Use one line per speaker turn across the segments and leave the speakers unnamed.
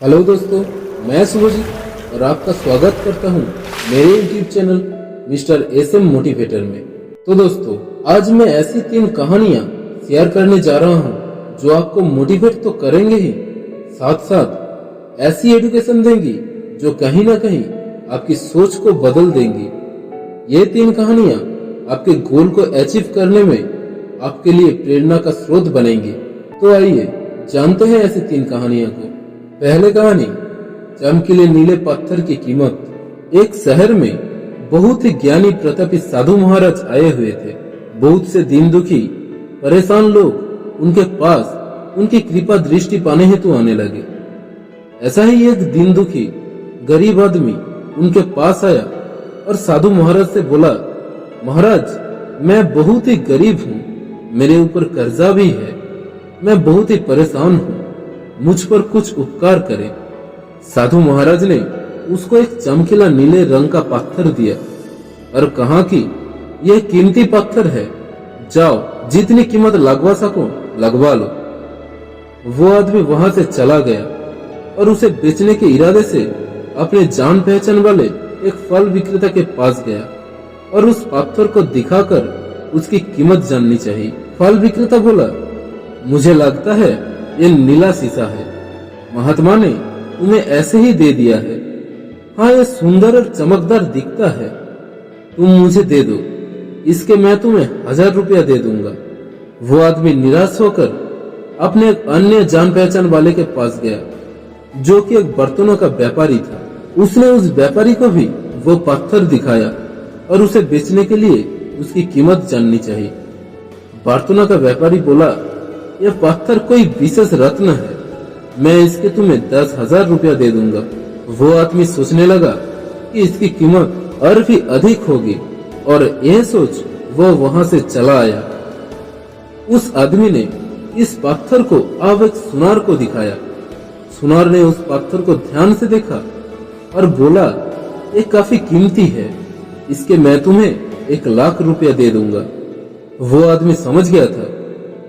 Hello दोस्तों, मैं सुभजीत और आपका स्वागत करता हूं मेरे YouTube channel mister SM motivator में। तो दोस्तों, आज मैं ऐसी 3 कहानियां शेयर करने जा रहा हूं जो आपको मोटिवेट तो करेंगे ही, साथ साथ ऐसी एजुकेशन देंगी जो कहीं ना कहीं आपकी सोच को बदल देंगी। ये 3 कहानियां आपके गोल को अचीव करने में आपके लिए प्रेरणा का स्रोत बनेंगी। तो आइए जानते हैं ऐसी 3 कहानियों को। पहले कहानी, चमकीले नीले पत्थर की कीमत। एक शहर में बहुत ही ज्ञानी प्रतापी साधु महाराज आए हुए थे। बहुत से दीन दुखी परेशान लोग उनके पास उनकी कृपा दृष्टि पाने हेतु आने लगे। ऐसा ही एक दीन दुखी गरीब आदमी उनके पास आया और साधु महाराज से बोला, महाराज, मैं बहुत ही गरीब हूँ, मेरे ऊपर कर्जा भी है, मैं बहुत ही परेशान हूँ, मुझ पर कुछ उपकार करें। साधु महाराज ने उसको एक चमकीला नीले रंग का पत्थर दिया और कहा कि यह कीमती पत्थर है, जाओ जितनी कीमत लगवा सको लगवा लो। वो आदमी वहां से चला गया और उसे बेचने के इरादे से अपने जान पहचान वाले एक फल विक्रेता के पास गया और उस पत्थर को दिखाकर उसकी कीमत जाननी चाहिए। फल विक्रेता बोला, मुझे लगता है ये नीला शीशा है, महात्मा ने तुम्हें ऐसे ही दे दिया है। हाँ, ये सुंदर और चमकदार दिखता है, तुम मुझे दे दो, इसके मैं तुम्हें 1000 रुपया दे दूंगा। वो आदमी निराश होकर अपने एक अन्य जान पहचान वाले के पास गया जो कि एक बर्तनों का व्यापारी था। उसने उस व्यापारी को भी वो पत्थर दिखाया और उसे बेचने के लिए उसकी कीमत जाननी चाहिए। बर्तनों का व्यापारी बोला, यह पत्थर कोई विशेष रत्न है, मैं इसके तुम्हें 10,000 रुपया दे दूंगा। वो आदमी सोचने लगा कि इसकी कीमत और भी अधिक होगी और यह सोच वो वहां से चला आया। उस आदमी ने इस पत्थर को अब एक सुनार को दिखाया। सुनार ने उस पत्थर को ध्यान से देखा और बोला, ये काफी कीमती है, इसके मैं तुम्हें 1,00,000 रुपया दे दूंगा। वो आदमी समझ गया था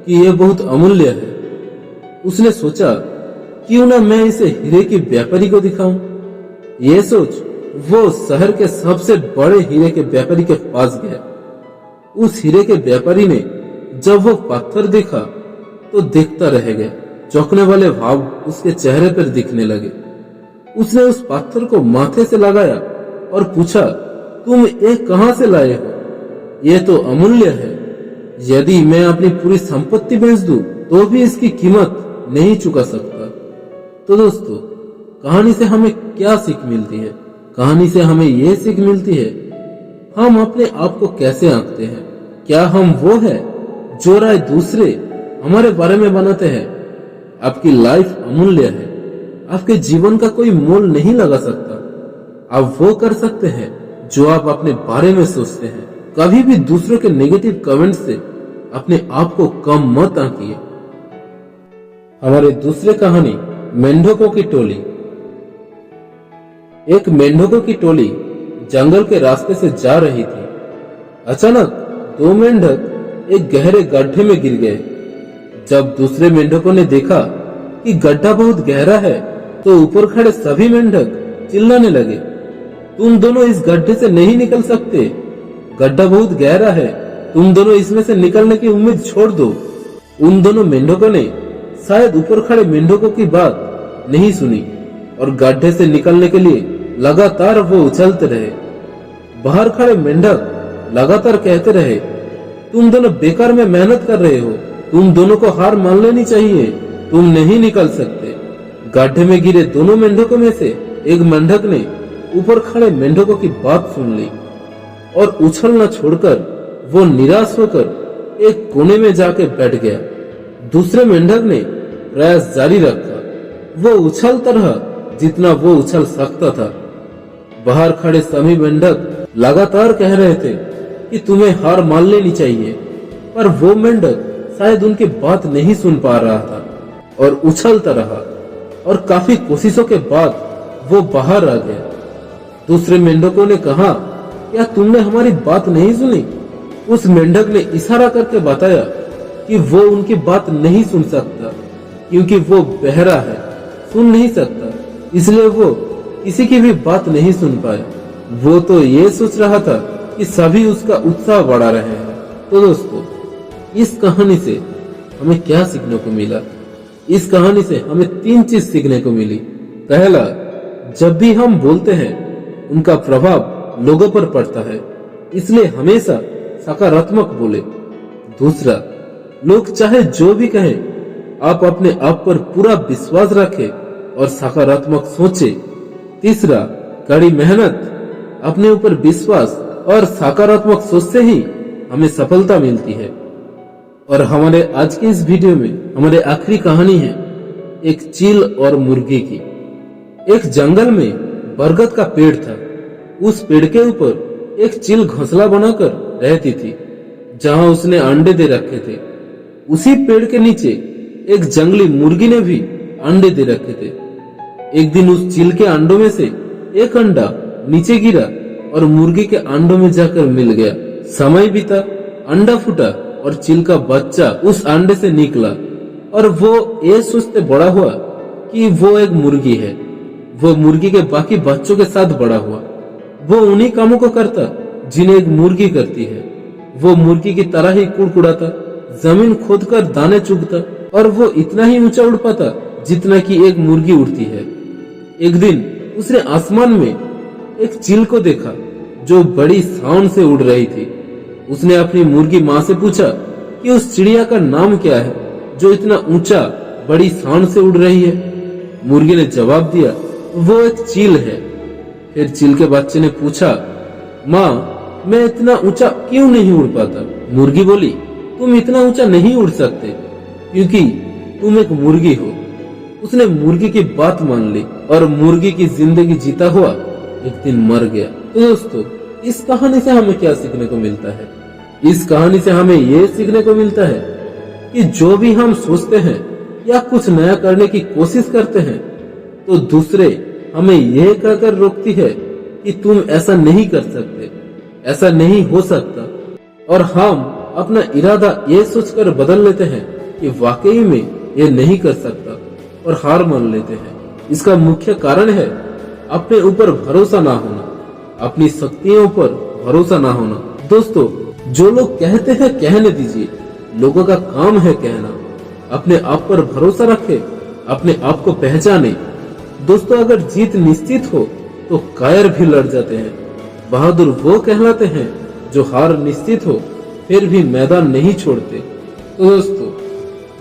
कि यह बहुत अमूल्य है। उसने सोचा, क्यों ना मैं इसे हीरे के व्यापारी को दिखाऊं। ये सोच वो शहर के सबसे बड़े हीरे के व्यापारी के पास गया। उस हीरे के व्यापारी ने जब वो पत्थर देखा तो देखता रह गया। चौंकने वाले भाव उसके चेहरे पर दिखने लगे। उसने उस पत्थर को माथे से लगाया और पूछा, तुम ये कहां से लाए हो? ये तो अमूल्य है, यदि मैं अपनी पूरी संपत्ति बेच दूं तो भी इसकी कीमत नहीं चुका सकता। तो दोस्तों, कहानी से हमें क्या सीख मिलती है? कहानी से हमें यह सीख मिलती है, हम अपने आप को कैसे आंकते हैं। क्या हम वो है जो राय दूसरे हमारे बारे में बनाते हैं? आपकी लाइफ अमूल्य है, आपके जीवन का कोई मोल नहीं लगा सकता। आप वो कर सकते हैं जो आप अपने बारे में सोचते हैं। कभी भी दूसरों के नेगेटिव कमेंट से अपने आप को कम मत आंकिए। हमारे दूसरे कहानी, मेंढकों की टोली। एक मेंढकों की टोली जंगल के रास्ते से जा रही थी। अचानक 2 मेंढक एक गहरे गड्ढे में गिर गए। जब दूसरे मेंढकों ने देखा कि गड्ढा बहुत गहरा है तो ऊपर खड़े सभी मेंढक चिल्लाने लगे, तुम दोनों इस गड्ढे से नहीं निकल सकते, गड्ढा बहुत गहरा है, तुम दोनों इसमें से निकलने की उम्मीद छोड़ दो। उन दोनों मेंढकों ने शायद ऊपर खड़े मेंढकों की बात नहीं सुनी और गड्ढे से निकलने के लिए लगातार वो उछलते रहे। बाहर खड़े मेंढक लगातार कहते रहे, तुम दोनों बेकार में मेहनत कर रहे हो, तुम दोनों को हार मान लेनी चाहिए, तुम नहीं निकल सकते। गड्ढे में गिरे दोनों मेंढकों में से एक मेंढक ने ऊपर खड़े मेंढकों की बात सुन ली और उछलना छोड़कर वो निराश होकर एक कोने में जाके बैठ गया। दूसरे मेंढक ने प्रयास जारी रखा। वो उछलता रहा जितना वो उछल सकता था। बाहर खड़े सभी मेंढक लगातार कह रहे थे कि तुम्हें हार मान लेनी चाहिए, पर वो मेंढक शायद उनकी बात नहीं सुन पा रहा था और उछलता रहा और काफी कोशिशों के बाद वो बाहर आ गया। दूसरे मेंढकों ने कहा, क्या तुमने हमारी बात नहीं सुनी? उस मेंढक ने इशारा करके बताया कि वो उनकी बात नहीं सुन सकता क्योंकि वो बहरा है, सुन नहीं सकता। इसलिए वो किसी की भी बात नहीं सुन पाया। वो तो ये सोच रहा था कि सभी उसका उत्साह बढ़ा रहे हैं। तो दोस्तों, इस कहानी से हमें क्या सीखने को मिला? इस कहानी से हमें 3 चीज सीखने को मिली। पहला, जब भी हम बोलते हैं उनका प्रभाव लोगों पर पड़ता है, इसलिए हमेशा सकारात्मक बोले। दूसरा, लोग चाहे जो भी कहें, आप अपने आप पर पूरा विश्वास रखें और सकारात्मक सोचे। तीसरा, कड़ी मेहनत, अपने ऊपर विश्वास और सकारात्मक सोच से ही हमें सफलता मिलती है। और हमारे आज के इस वीडियो में हमारे आखिरी कहानी है एक चील और मुर्गी की। एक जंगल में बरगद का पेड़ था। उस पेड़ के ऊपर एक चील घोंसला बनाकर रहती थी, जहां उसने अंडे दे रखे थे। उसी पेड़ के नीचे एक जंगली मुर्गी ने भी अंडे दे रखे थे। एक दिन उस चील के अंडों में से एक अंडा नीचे गिरा और मुर्गी के अंडों में जाकर मिल गया। समय बीता, अंडा फूटा और चील का बच्चा उस अंडे से निकला और वो ये सोचते बड़ा हुआ कि वो एक मुर्गी है। वो मुर्गी के बाकी बच्चों के साथ बड़ा हुआ। वो उन्हीं कामों को करता जिन्हें एक मुर्गी करती है। वो मुर्गी की तरह ही कुड़कुड़ाता, जमीन खोदकर दाने चुगता और वो इतना ही ऊंचा उड़ पाता जितना कि एक मुर्गी उड़ती है। एक दिन उसने आसमान में एक चील को देखा जो बड़ी शान से उड़ रही थी। उसने अपनी मुर्गी माँ से पूछा कि उस चिड़िया का नाम क्या है जो इतना ऊंचा बड़ी शान से उड़ रही है। मुर्गी ने जवाब दिया, वो एक चील है। फिर चील के बच्चे ने पूछा, माँ, मैं इतना ऊंचा क्यों नहीं उड़ पाता? मुर्गी बोली, तुम इतना ऊंचा नहीं उड़ सकते क्योंकि तुम एक मुर्गी हो। उसने मुर्गी की बात मान ली और मुर्गी की जिंदगी जीता हुआ एक दिन मर गया। तो दोस्तों, इस कहानी से हमें क्या सीखने को मिलता है? इस कहानी से हमें ये सीखने को मिलता है कि जो भी हम सोचते हैं या कुछ नया करने की कोशिश करते हैं, तो दूसरे हमें यह कहकर रोकती है कि तुम ऐसा नहीं कर सकते, ऐसा नहीं हो सकता, और हम अपना इरादा ये सोचकर बदल लेते हैं कि वाकई में ये नहीं कर सकता और हार मान लेते हैं। इसका मुख्य कारण है अपने ऊपर भरोसा ना होना, अपनी शक्तियों पर भरोसा ना होना। दोस्तों, जो लोग कहते हैं कहने दीजिए, लोगों का काम है कहना। अपने आप पर भरोसा रखें, अपने आप को पहचाने। दोस्तों, अगर जीत निश्चित हो तो कायर भी लड़ जाते हैं। बहादुर वो कहलाते हैं जो हार निश्चित हो फिर भी मैदान नहीं छोड़ते। तो दोस्तों,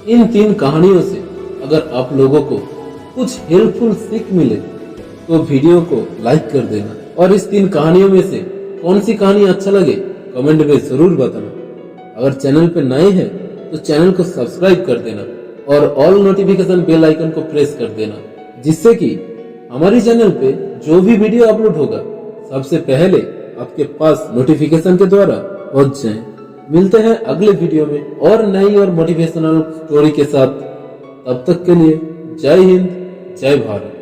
इन 3 कहानियों से अगर आप लोगों को कुछ हेल्पफुल सीख मिले तो वीडियो को लाइक कर देना, और इस 3 कहानियों में से कौन सी कहानी अच्छा लगे कमेंट में जरूर बताना। अगर चैनल पे नए हैं तो चैनल को सब्सक्राइब कर देना और ऑल नोटिफिकेशन बेल आइकन को प्रेस कर देना, जिससे कि हमारी चैनल पे जो भी वीडियो अपलोड होगा सबसे पहले आपके पास नोटिफिकेशन के द्वारा पहुंच जाए। मिलते हैं अगले वीडियो में और नई और मोटिवेशनल स्टोरी के साथ। तब तक के लिए जय हिंद, जय भारत।